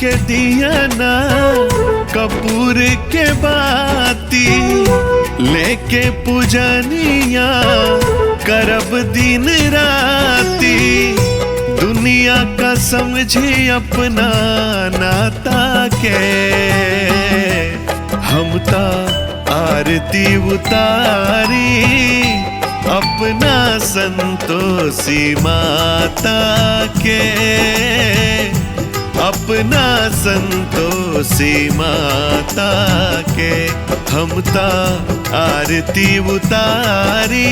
के दिया ना कपूर के बाती, लेके पूजनिया करब दिन राती। दुनिया का समझे अपना नाता के, हम ता आरती उतारी अपना संतोषी माता के, अपना संतोषी माता के। हम ता आरती उतारी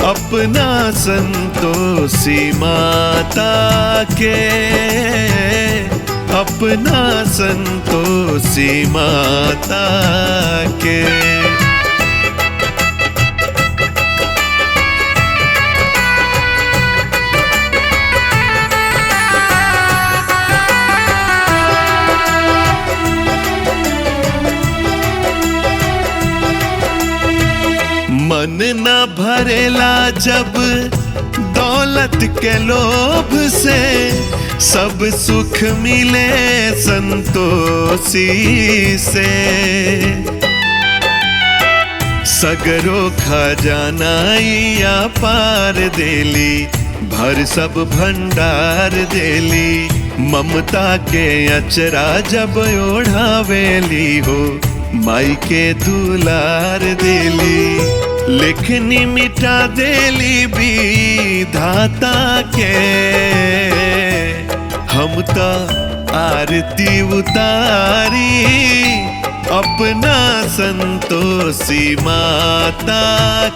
अपना संतोषी माता के, अपना संतोषी माता के। मन न भरेला जब दौलत के लोभ से, सब सुख मिले संतोषी से। सगरो खजाना या पार देली, भर सब भंडार देली। ममता के अचरा जब ओढ़ावेली हो, माई के दुलार देली। लिखनी मिटा देली विधाता के, हम ता आरती उतारी अपना संतोषी माता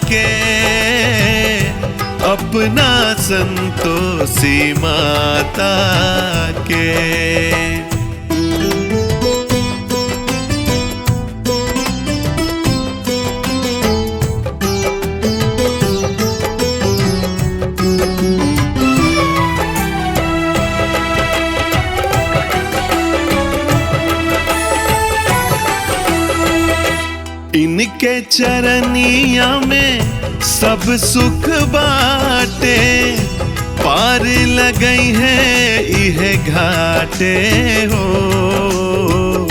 के, अपना संतोषी माता के। इनके चरनिया में सब सुख बाटे, पार लगई है यह घाटे हो।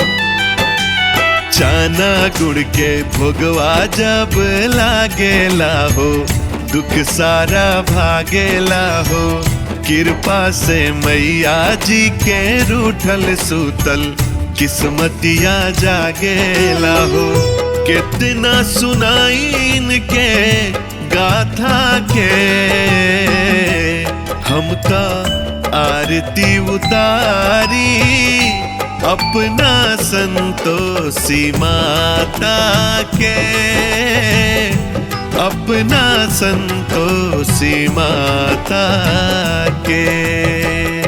चाना गुड़ के भोगवा जब लागेला हो, दुख सारा भागेला हो। कृपा से मैया जी के रूठल सूतल किस्मतिया जागेला हो। कितना सुनाई इनके गाथा के, हम ता आरती उतारी अपना संतोषी माता के, अपना संतोषी माता के।